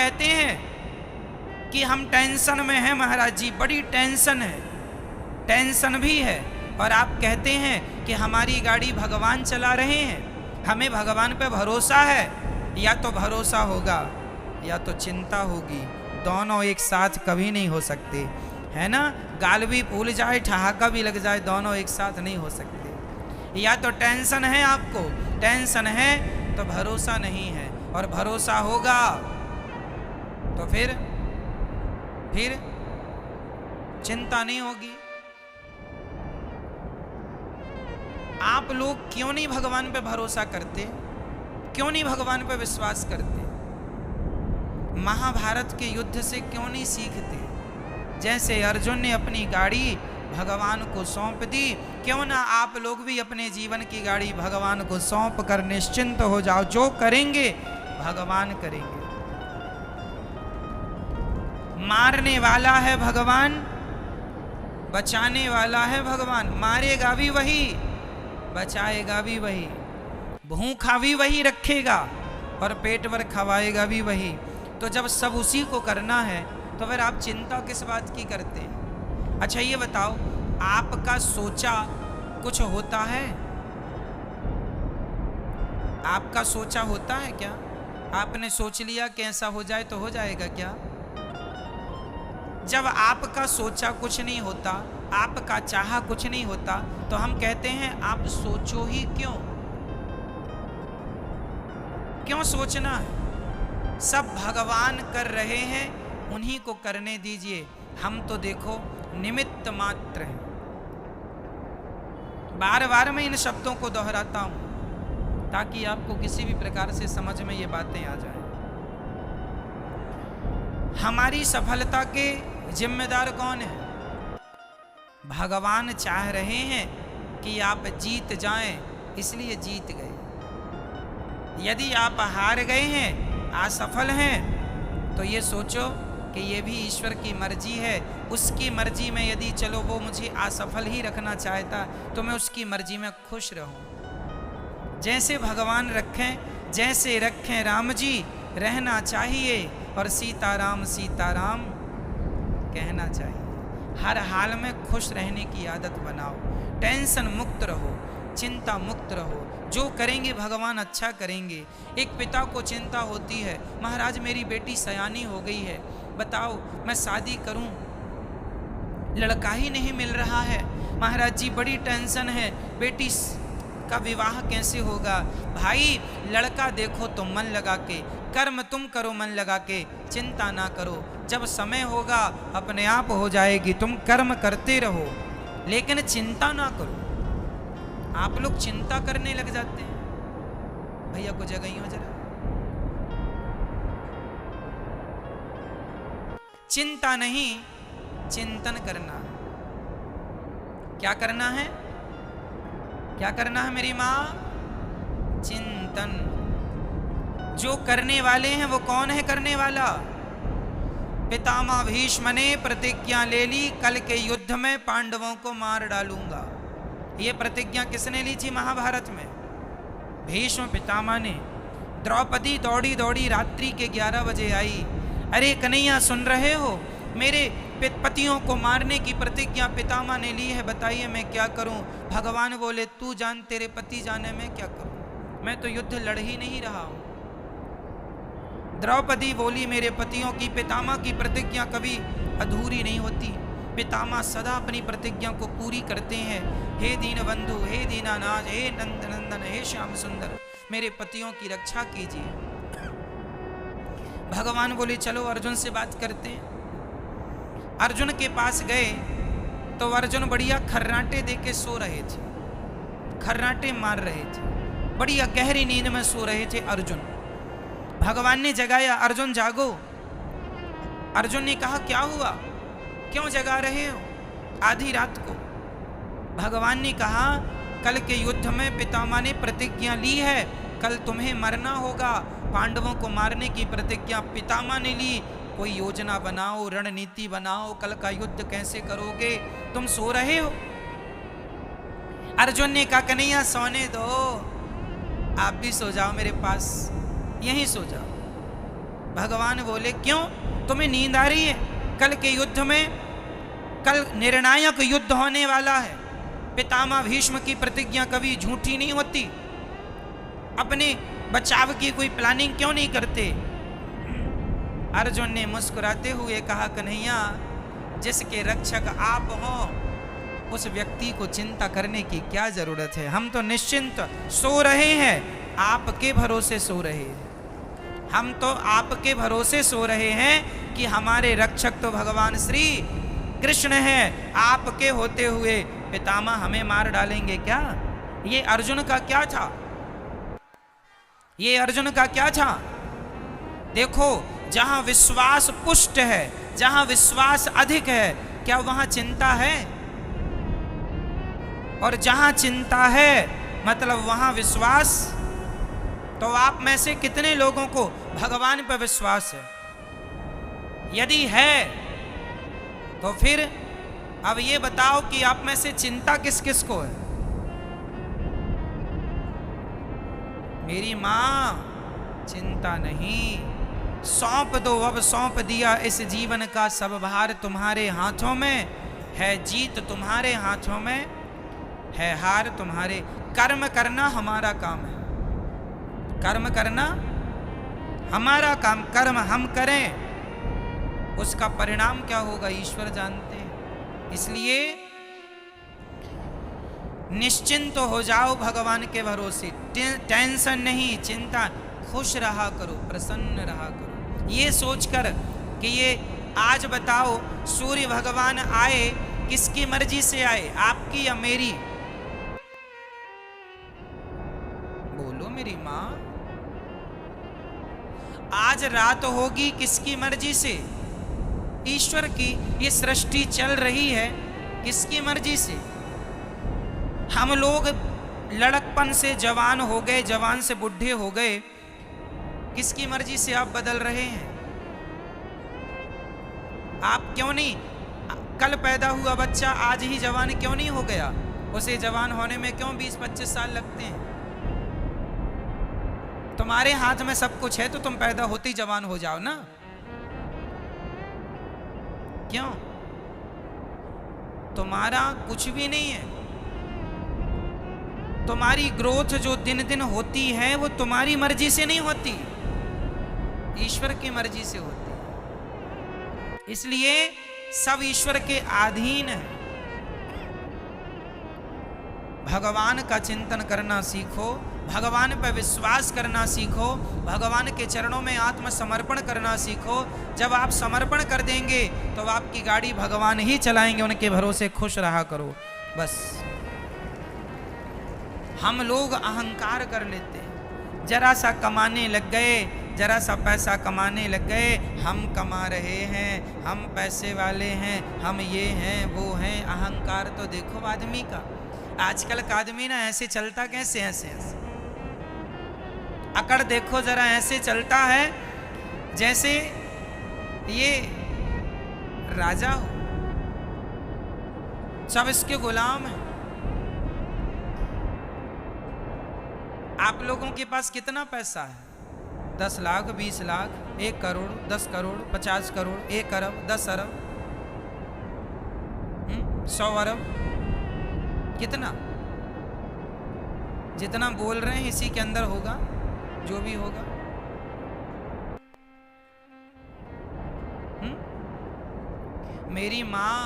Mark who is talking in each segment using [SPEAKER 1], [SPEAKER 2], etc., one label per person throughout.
[SPEAKER 1] कहते हैं कि हम टेंशन में हैं महाराज जी, बड़ी टेंशन है, टेंशन भी है, और आप कहते हैं कि हमारी गाड़ी भगवान चला रहे हैं, हमें भगवान पे भरोसा है। या तो भरोसा होगा या तो चिंता होगी, दोनों एक साथ कभी नहीं हो सकते, है ना। गाल भी फूल जाए, ठहाका भी लग जाए, दोनों एक साथ नहीं हो सकते। या तो टेंशन है, आपको टेंशन है तो भरोसा नहीं है, और भरोसा होगा तो फिर चिंता नहीं होगी। आप लोग क्यों नहीं भगवान पे भरोसा करते, क्यों नहीं भगवान पे विश्वास करते? महाभारत के युद्ध से क्यों नहीं सीखते? जैसे अर्जुन ने अपनी गाड़ी भगवान को सौंप दी, क्यों ना आप लोग भी अपने जीवन की गाड़ी भगवान को सौंप कर निश्चिंत हो जाओ, जो करेंगे भगवान करेंगे। मारने वाला है भगवान, बचाने वाला है भगवान। मारेगा भी वही, बचाएगा भी वही, भूखा भी वही रखेगा और पेट भर खवाएगा भी वही। तो जब सब उसी को करना है तो फिर आप चिंता किस बात की करते हैं? अच्छा ये बताओ, आपका सोचा कुछ होता है? आपका सोचा होता है क्या? आपने सोच लिया कि ऐसा हो जाए तो हो जाएगा क्या? जब आपका सोचा कुछ नहीं होता, आपका चाहा कुछ नहीं होता, तो हम कहते हैं आप सोचो ही क्यों? क्यों सोचना है? सब भगवान कर रहे हैं, उन्हीं को करने दीजिए, हम तो देखो निमित्त मात्र हैं। बार बार मैं इन शब्दों को दोहराता हूं ताकि आपको किसी भी प्रकार से समझ में ये बातें आ जाएं। हमारी सफलता के जिम्मेदार कौन है? भगवान चाह रहे हैं कि आप जीत जाएं, इसलिए जीत गए। यदि आप हार गए हैं, असफल हैं, तो ये सोचो कि ये भी ईश्वर की मर्जी है। उसकी मर्जी में यदि चलो वो मुझे असफल ही रखना चाहता तो मैं उसकी मर्जी में खुश रहूं। जैसे भगवान रखें, जैसे रखें राम जी, रहना चाहिए, और सीताराम सीताराम कहना चाहिए। हर हाल में खुश रहने की आदत बनाओ, टेंशन मुक्त रहो, चिंता मुक्त रहो। जो करेंगे भगवान अच्छा करेंगे। एक पिता को चिंता होती है, महाराज मेरी बेटी सयानी हो गई है, बताओ मैं शादी करूं, लड़का ही नहीं मिल रहा है, महाराज जी बड़ी टेंशन है, बेटी का विवाह कैसे होगा? भाई लड़का देखो तुम मन लगा के, कर्म तुम करो मन लगा के, चिंता ना करो, जब समय होगा अपने आप हो जाएगी। तुम कर्म करते रहो लेकिन चिंता ना करो। आप लोग चिंता करने लग जाते हैं। भैया को जगह ही हो जरा। चिंता नहीं, चिंतन करना। क्या करना है? क्या करना है मेरी माँ? चिंतन। जो करने वाले हैं वो कौन है करने वाला? पितामह भीष्म ने प्रतिज्ञा ले ली, कल के युद्ध में पांडवों को मार डालूंगा। ये प्रतिज्ञा किसने ली थी महाभारत में? भीष्म पितामह ने। द्रौपदी दौड़ी दौड़ी रात्रि के 11 बजे आई, अरे कन्हैया सुन रहे हो, मेरे पतियों को मारने की प्रतिज्ञा पितामह ने ली है, बताइए मैं क्या करूं? भगवान बोले तू जान, तेरे पति जाने मैं क्या करूं, मैं तो युद्ध लड़ ही नहीं रहा हूं। द्रौपदी बोली मेरे पतियों की, पितामह की प्रतिज्ञा कभी अधूरी नहीं होती, पितामह सदा अपनी प्रतिज्ञा को पूरी करते हैं। हे दीनबंधु, हे दीनानाथ, हे नंद नंदन, हे श्याम सुंदर, मेरे पतियों की रक्षा कीजिए। भगवान बोले चलो अर्जुन से बात करते हैं। अर्जुन के पास गए तो अर्जुन बढ़िया खर्राटे दे के सो रहे थे, खर्राटे मार रहे थे, बढ़िया गहरी नींद में सो रहे थे अर्जुन। भगवान ने जगाया, अर्जुन जागो। अर्जुन ने कहा क्या हुआ, क्यों जगा रहे हो आधी रात को? भगवान ने कहा कल के युद्ध में पितामह ने प्रतिज्ञा ली है, कल तुम्हें मरना होगा, पांडवों को मारने की प्रतिज्ञा पितामह ने ली, कोई योजना बनाओ, रणनीति बनाओ, कल का युद्ध कैसे करोगे? तुम सो रहे हो। अर्जुन ने कहा कन्हैया सोने दो, आप भी सो जाओ मेरे पास, यहीं सो जाओ। भगवान बोले क्यों, तुम्हें नींद आ रही है? कल के युद्ध में, कल निर्णायक युद्ध होने वाला है। पितामह भीष्म की प्रतिज्ञा कभी झूठी नहीं होती। अपने बचाव की कोई प्लानिंग क्यों नहीं करते? अर्जुन ने मुस्कुराते हुए कहा, कन्हैया, जिसके रक्षक आप हो उस व्यक्ति को चिंता करने की क्या जरूरत है? हम तो निश्चिंत सो रहे हैं, आपके भरोसे सो रहे हैं। हम तो आपके भरोसे सो रहे हैं कि हमारे रक्षक तो भगवान श्री कृष्ण हैं। आपके होते हुए पितामह हमें मार डालेंगे क्या? ये अर्जुन का क्या था? ये अर्जुन का क्या था? देखो, जहां विश्वास पुष्ट है, जहां विश्वास अधिक है, क्या वहां चिंता है? और जहां चिंता है मतलब वहां विश्वास। तो आप में से कितने लोगों को भगवान पर विश्वास है? यदि है तो फिर अब ये बताओ कि आप में से चिंता किस किस को है? मेरी मां, चिंता नहीं, सौंप दो, अब सौंप दिया इस जीवन का सब भार तुम्हारे हाथों में है। जीत तुम्हारे हाथों में है, हार तुम्हारे। कर्म करना हमारा काम है, कर्म करना हमारा काम। कर्म हम करें, उसका परिणाम क्या होगा ईश्वर जानते हैं। इसलिए निश्चिंत हो जाओ भगवान के भरोसे। टेंशन नहीं, चिंता, खुश रहा करो, प्रसन्न रहा करो। ये सोचकर कि ये आज बताओ सूर्य भगवान आए, किसकी मर्जी से आए, आपकी या मेरी? बोलो मेरी मां। आज रात होगी किसकी मर्जी से? ईश्वर की। ये सृष्टि चल रही है किसकी मर्जी से? हम लोग लड़कपन से जवान हो गए, जवान से बुढ़े हो गए, किसकी मर्जी से आप बदल रहे हैं? आप क्यों नहीं, कल पैदा हुआ बच्चा आज ही जवान क्यों नहीं हो गया? उसे जवान होने में क्यों 20-25 साल लगते हैं? तुम्हारे हाथ में सब कुछ है तो तुम पैदा होते ही जवान हो जाओ ना। क्यों? तुम्हारा कुछ भी नहीं है। तुम्हारी ग्रोथ जो दिन दिन होती है वो तुम्हारी मर्जी से नहीं होती, ईश्वर की मर्जी से होती है। इसलिए सब ईश्वर के अधीन है। भगवान का चिंतन करना सीखो, भगवान पर विश्वास करना सीखो, भगवान के चरणों में आत्मसमर्पण करना सीखो। जब आप समर्पण कर देंगे तो आपकी गाड़ी भगवान ही चलाएंगे, उनके भरोसे खुश रहा करो बस। हम लोग अहंकार कर लेते हैं, जरा सा कमाने लग गए, जरा सा पैसा कमाने लग गए, हम कमा रहे हैं, हम पैसे वाले हैं, हम ये हैं वो हैं। अहंकार तो देखो आदमी का, आजकल का आदमी ना ऐसे चलता कैसे, ऐसे अकड़ देखो जरा, ऐसे चलता है जैसे ये राजा हो, सब इसके गुलाम हैं। आप लोगों के पास कितना पैसा है? 10 लाख, 20 लाख, 1 करोड़, 10 करोड़, 50 करोड़, 1 अरब, 10 अरब, 100 अरब, कितना? जितना बोल रहे हैं इसी के अंदर होगा जो भी होगा। मेरी मां,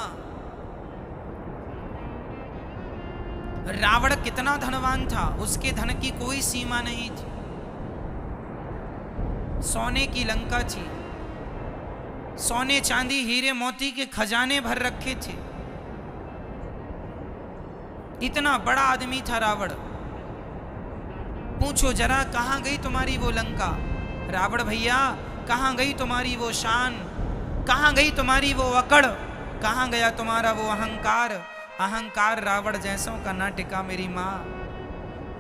[SPEAKER 1] रावण कितना धनवान था, उसके धन की कोई सीमा नहीं थी। सोने की लंका थी, सोने चांदी हीरे मोती के खजाने भर रखे थे। इतना बड़ा आदमी था रावण। पूछो जरा, कहां गई तुम्हारी वो लंका? रावण भैया, कहां गई तुम्हारी वो शान? कहां गई तुम्हारी वो अकड़? कहां गया तुम्हारा वो अहंकार? अहंकार रावण जैसों का ना टिका मेरी माँ।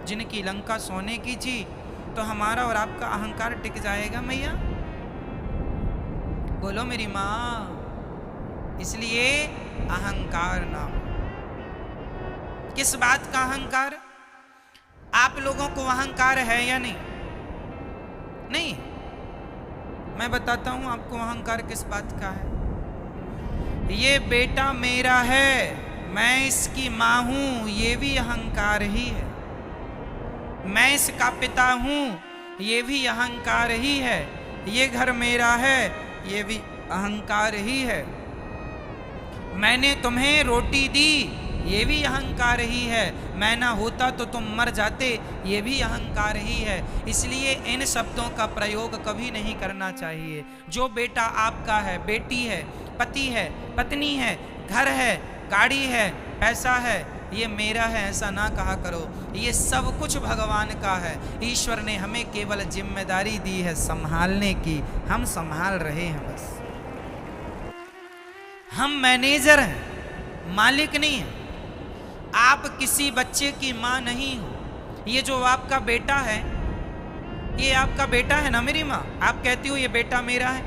[SPEAKER 1] जिनकी लंका सोने की थी तो हमारा और आपका अहंकार टिक जाएगा मैया? बोलो मेरी माँ। इसलिए अहंकार ना हो। किस बात का अहंकार? आप लोगों को अहंकार है या नहीं? नहीं। मैं बताता हूं आपको अहंकार किस बात का है। ये बेटा मेरा है, मैं इसकी माँ हूं, ये भी अहंकार ही है। मैं इसका पिता हूं, ये भी अहंकार ही है। ये घर मेरा है, ये भी अहंकार ही है। मैंने तुम्हें रोटी दी, ये भी अहंकार ही है। मैं ना होता तो तुम मर जाते, ये भी अहंकार ही है। इसलिए इन शब्दों का प्रयोग कभी नहीं करना चाहिए। जो बेटा आपका है, बेटी है, पति है, पत्नी है, घर है, गाड़ी है, पैसा है, ये मेरा है ऐसा ना कहा करो। ये सब कुछ भगवान का है। ईश्वर ने हमें केवल जिम्मेदारी दी है संभालने की, हम संभाल रहे हैं बस। हम मैनेजर हैं, मालिक नहीं हैं। आप किसी बच्चे की माँ नहीं हो। ये जो आपका बेटा है, ये आपका बेटा है ना मेरी माँ। आप कहती हो ये बेटा मेरा है,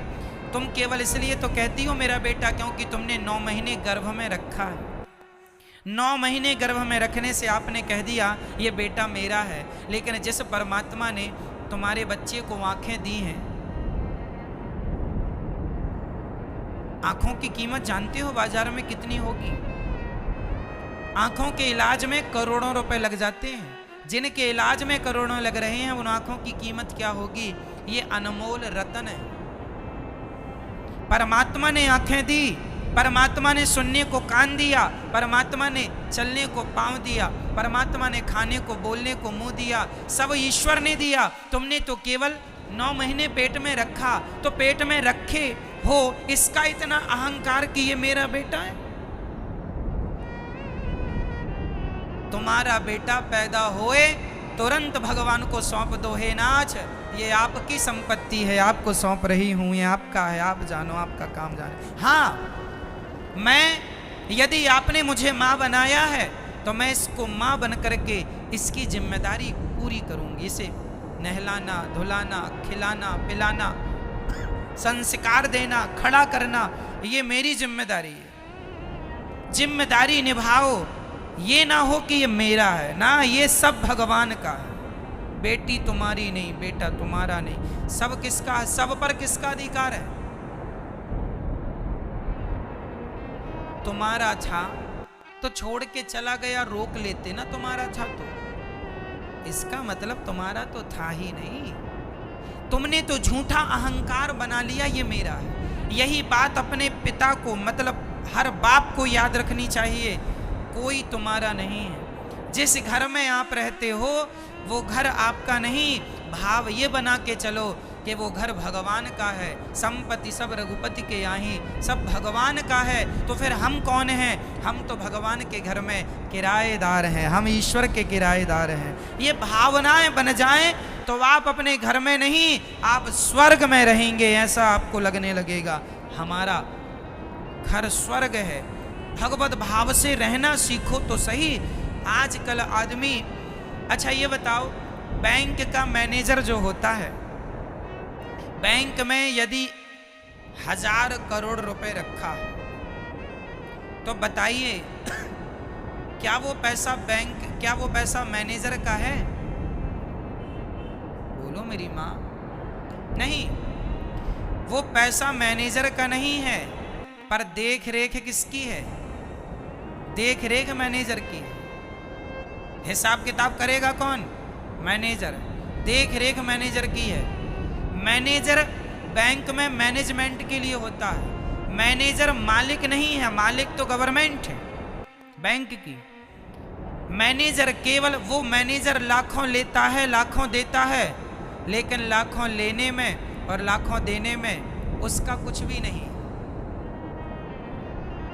[SPEAKER 1] तुम केवल इसलिए तो कहती हो मेरा बेटा क्योंकि तुमने 9 महीने गर्भ में रखा है। 9 महीने गर्भ में रखने से आपने कह दिया ये बेटा मेरा है। लेकिन जिस परमात्मा ने तुम्हारे बच्चे को आंखें दी हैं, आंखों की कीमत जानते हो बाजार में कितनी होगी? आंखों के इलाज में करोड़ों रुपए लग जाते हैं। जिनके इलाज में करोड़ों लग रहे हैं, उन आंखों की कीमत क्या होगी? ये अनमोल रतन है। परमात्मा ने आंखें दी, परमात्मा ने सुनने को कान दिया, परमात्मा ने चलने को पांव दिया, परमात्मा ने खाने को बोलने को मुंह दिया। सब ईश्वर ने दिया। तुमने तो केवल 9 महीने पेट में रखा, तो पेट में रखे हो इसका इतना अहंकार कि ये मेरा बेटा है। तुम्हारा बेटा पैदा होए तुरंत भगवान को सौंप दो, हे नाथ ये आपकी संपत्ति है, आपको सौंप रही हूं, ये आपका है, आप जानो, आपका काम जानो। हाँ, मैं यदि आपने मुझे माँ बनाया है तो मैं इसको माँ बन करके इसकी जिम्मेदारी पूरी करूंगी। इसे नहलाना, धुलाना, खिलाना, पिलाना, संस्कार देना, खड़ा करना, ये मेरी जिम्मेदारी है। जिम्मेदारी निभाओ। ये ना हो कि ये मेरा है, ना, ये सब भगवान का है। बेटी तुम्हारी नहीं, बेटा तुम्हारा नहीं, सब किसका है? सब पर किसका अधिकार है? तुम्हारा था तो छोड़ के चला गया, रोक लेते ना तुम्हारा था तो। इसका मतलब तुम्हारा तो था ही नहीं। तुमने तो झूठा अहंकार बना लिया ये मेरा है। यही बात अपने पिता को, मतलब हर बाप को याद रखनी चाहिए। कोई तुम्हारा नहीं है। जिस घर में आप रहते हो वो घर आपका नहीं। भाव ये बना के चलो कि वो घर भगवान का है। संपत्ति सब रघुपति के यहाँ, सब भगवान का है। तो फिर हम कौन हैं? हम तो भगवान के घर में किराएदार हैं, हम ईश्वर के किराएदार हैं। ये भावनाएं बन जाएं तो आप अपने घर में नहीं, आप स्वर्ग में रहेंगे, ऐसा आपको लगने लगेगा। हमारा घर स्वर्ग है। भगवत भाव से रहना सीखो तो सही। आजकल आदमी, अच्छा ये बताओ, बैंक का मैनेजर जो होता है, बैंक में यदि 1000 करोड़ रुपए रखा है तो बताइए क्या वो पैसा बैंक, क्या वो पैसा मैनेजर का है? बोलो मेरी माँ। नहीं, वो पैसा मैनेजर का नहीं है, पर देख रेख किसकी है? देख रेख मैनेजर की है। हिसाब किताब करेगा कौन? मैनेजर। देख रेख मैनेजर की है। मैनेजर बैंक में मैनेजमेंट के लिए होता है। मैनेजर मालिक नहीं है, मालिक तो गवर्नमेंट है बैंक की। मैनेजर केवल वो मैनेजर लाखों लेता है, लाखों देता है, लेकिन लाखों लेने में और लाखों देने में उसका कुछ भी नहीं।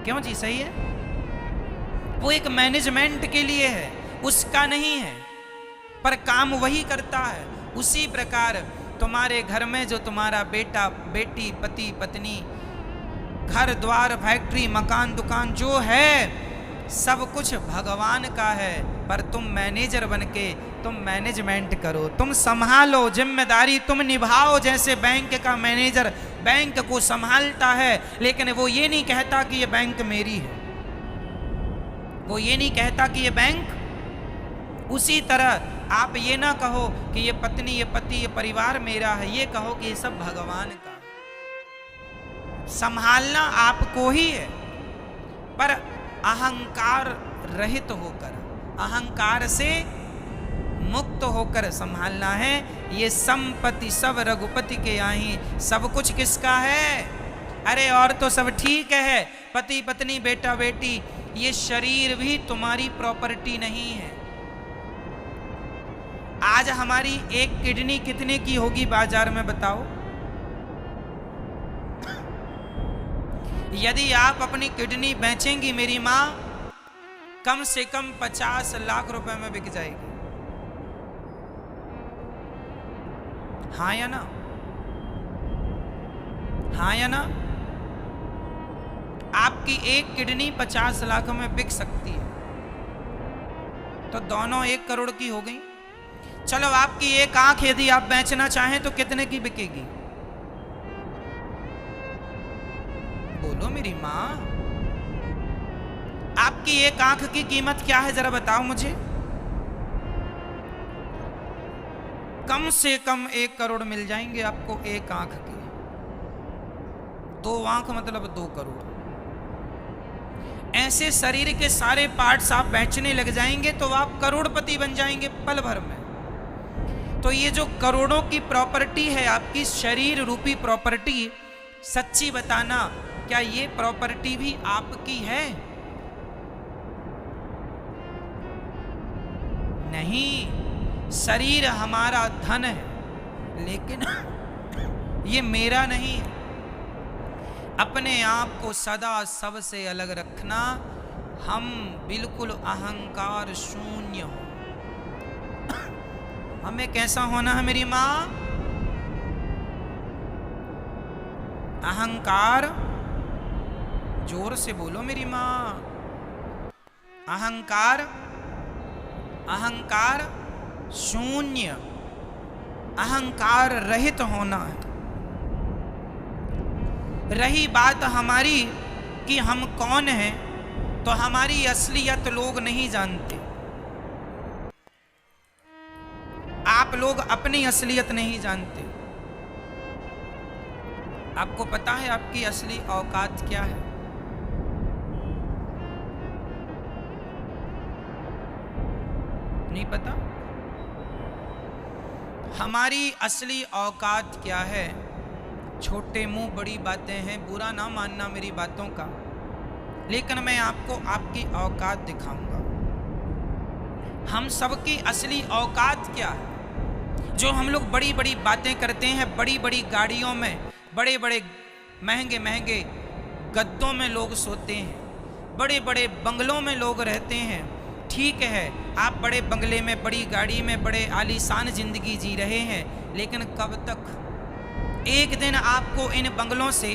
[SPEAKER 1] क्यों जी? सही है। वो एक मैनेजमेंट के लिए है, उसका नहीं है, पर काम वही करता है। उसी प्रकार तुम्हारे घर में जो तुम्हारा बेटा, बेटी, पति, पत्नी, घर द्वार, फैक्ट्री, मकान, दुकान जो है, सब कुछ भगवान का है। पर तुम मैनेजर बनके तुम मैनेजमेंट करो, तुम संभालो, जिम्मेदारी तुम निभाओ। जैसे बैंक का मैनेजर बैंक को संभालता है, लेकिन वो ये नहीं कहता कि ये बैंक मेरी है, वो ये नहीं कहता कि ये बैंक। उसी तरह आप ये ना कहो कि ये पत्नी, ये पति, ये परिवार मेरा है, ये कहो कि ये सब भगवान का है। संभालना आपको ही है, पर अहंकार रहित होकर, अहंकार से मुक्त होकर संभालना है। ये संपत्ति सब रघुपति के आही, सब कुछ किसका है? अरे और तो सब ठीक है, पति पत्नी बेटा बेटी, ये शरीर भी तुम्हारी प्रॉपर्टी नहीं है। आज हमारी एक किडनी कितने की होगी बाजार में बताओ? यदि आप अपनी किडनी बेचेंगी मेरी मां, कम से कम 50 लाख रुपए में बिक जाएगी। हाँ या ना? हाँ या ना? आपकी एक किडनी 50 लाख में बिक सकती है, तो दोनों 1 करोड़ की हो गई। चलो आपकी एक आंख यदि आप बेचना चाहें तो कितने की बिकेगी? बोलो मेरी मां, आपकी एक आंख की कीमत क्या है जरा बताओ मुझे। कम से कम 1 करोड़ मिल जाएंगे आपको एक आंख के। 2 आंख मतलब 2 करोड़। ऐसे शरीर के सारे पार्ट्स आप बेचने लग जाएंगे तो आप करोड़पति बन जाएंगे पल भर में। तो ये जो करोड़ों की प्रॉपर्टी है आपकी शरीर रूपी प्रॉपर्टी, सच्ची बताना क्या ये प्रॉपर्टी भी आपकी है? नहीं, शरीर हमारा धन है, लेकिन ये मेरा नहीं है। अपने आप को सदा सबसे अलग रखना, हम बिल्कुल अहंकार शून्य हो। हमें कैसा होना है मेरी मां? अहंकार, जोर से बोलो मेरी मां, अहंकार, अहंकार शून्य, अहंकार रहित होना है। रही बात हमारी कि हम कौन हैं, तो हमारी असलियत लोग नहीं जानते। आप लोग अपनी असलियत नहीं जानते। आपको पता है आपकी असली औकात क्या है? नहीं पता? हमारी असली औकात क्या है? छोटे मुंह बड़ी बातें हैं, बुरा ना मानना मेरी बातों का, लेकिन मैं आपको आपकी औकात दिखाऊंगा। हम सबकी असली औकात क्या है? जो हम लोग बड़ी बड़ी बातें करते हैं, बड़ी बड़ी गाड़ियों में, बड़े बड़े महंगे महंगे गद्दों में लोग सोते हैं, बड़े बड़े बंगलों में लोग रहते हैं। ठीक है, आप बड़े बंगले में, बड़ी गाड़ी में, बड़े आलीशान जिंदगी जी रहे हैं, लेकिन कब तक? एक दिन आपको इन बंगलों से,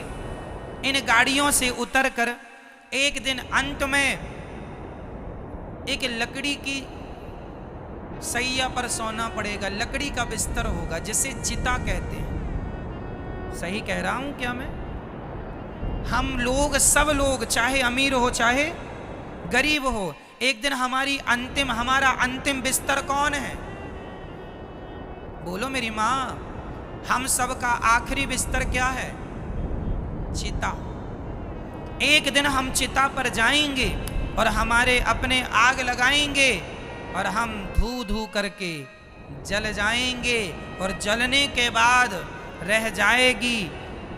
[SPEAKER 1] इन गाड़ियों से उतरकर एक दिन अंत में एक लकड़ी की सैया पर सोना पड़ेगा। लकड़ी का बिस्तर होगा जिसे चिता कहते हैं। सही कह रहा हूं क्या मैं? हम लोग, सब लोग, चाहे अमीर हो चाहे गरीब हो, एक दिन हमारा अंतिम बिस्तर कौन है? बोलो मेरी मां, हम सबका आखिरी बिस्तर क्या है? चिता। एक दिन हम चिता पर जाएंगे और हमारे अपने आग लगाएंगे और हम धू धू करके जल जाएंगे, और जलने के बाद रह जाएगी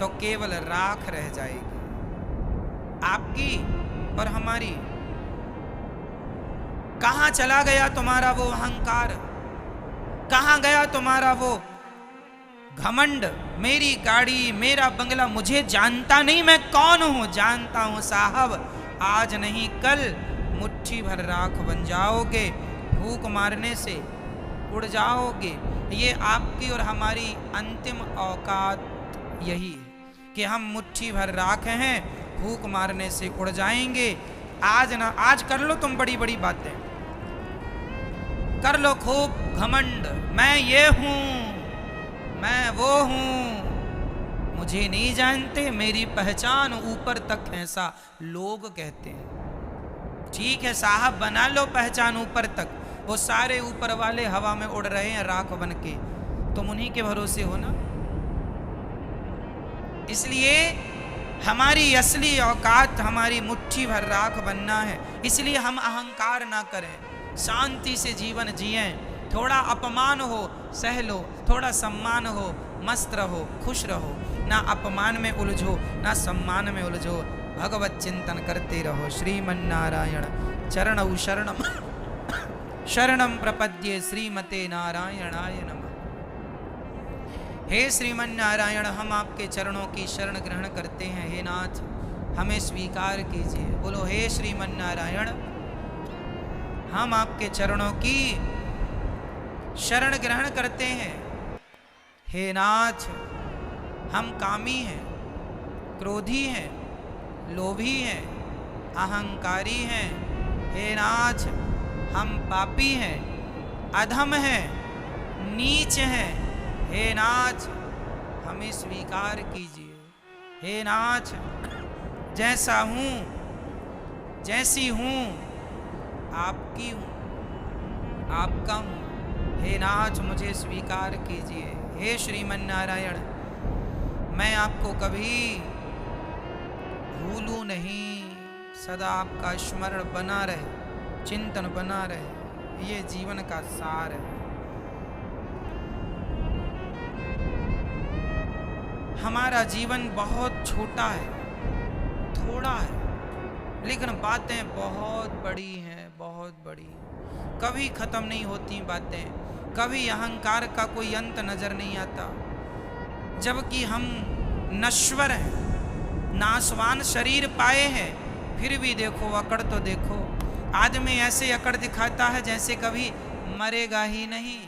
[SPEAKER 1] तो केवल राख रह जाएगी, आपकी और हमारी। कहां चला गया तुम्हारा वो अहंकार? कहां गया तुम्हारा वो घमंड? मेरी गाड़ी, मेरा बंगला, मुझे जानता नहीं मैं कौन हूं? जानता हूं साहब, आज नहीं कल मुट्ठी भर राख बन जाओगे, फूंक मारने से उड़ जाओगे। ये आपकी और हमारी अंतिम औकात यही है कि हम मुट्ठी भर राख हैं, फूंक मारने से उड़ जाएंगे। आज कर लो तुम बड़ी बड़ी बातें, कर लो खूब घमंड, मैं ये हूं, मैं वो हूं, मुझे नहीं जानते, मेरी पहचान ऊपर तक, ऐसा लोग कहते हैं। ठीक है साहब, बना लो पहचान ऊपर तक, वो सारे ऊपर वाले हवा में उड़ रहे हैं राख बन के, तुम उन्हीं के भरोसे हो ना। इसलिए हमारी असली औकात हमारी मुट्ठी भर राख बनना है। इसलिए हम अहंकार ना करें, शांति से जीवन जिएं। थोड़ा अपमान हो सह लो, थोड़ा सम्मान हो मस्त रहो, खुश रहो। ना अपमान में उलझो ना सम्मान में उलझो, भगवत चिंतन करते रहो। श्रीमन्नारायण चरणौ शरणम शरणम प्रपद्ये, श्रीमते नारायणाय नमः। हे श्रीमन नारायण, हम आपके चरणों की शरण ग्रहण करते हैं। हे नाथ, हमें स्वीकार कीजिए। बोलो हे श्रीमन नारायण, हम आपके चरणों की शरण ग्रहण करते हैं। हे नाथ, हम कामी हैं, क्रोधी हैं, लोभी हैं, अहंकारी हैं। हे नाथ, हम पापी हैं, अधम हैं, नीच हैं। हे नाथ, हमें स्वीकार कीजिए। हे नाथ, जैसा हूँ जैसी हूँ आपकी हूँ, आपका हूँ। हे नाथ, मुझे स्वीकार कीजिए। हे श्रीमन नारायण, मैं आपको कभी भूलूं नहीं, सदा आपका स्मरण बना रहे, चिंतन बना रहे। ये जीवन का सार है। हमारा जीवन बहुत छोटा है, थोड़ा है, लेकिन बातें बहुत बड़ी हैं, बहुत बड़ी। कभी ख़त्म नहीं होती बातें, कभी अहंकार का कोई अंत नज़र नहीं आता। जबकि हम नश्वर हैं, नाशवान शरीर पाए हैं, फिर भी देखो अकड़ तो देखो। आदमी ऐसे अकड़ दिखाता है जैसे कभी मरेगा ही नहीं।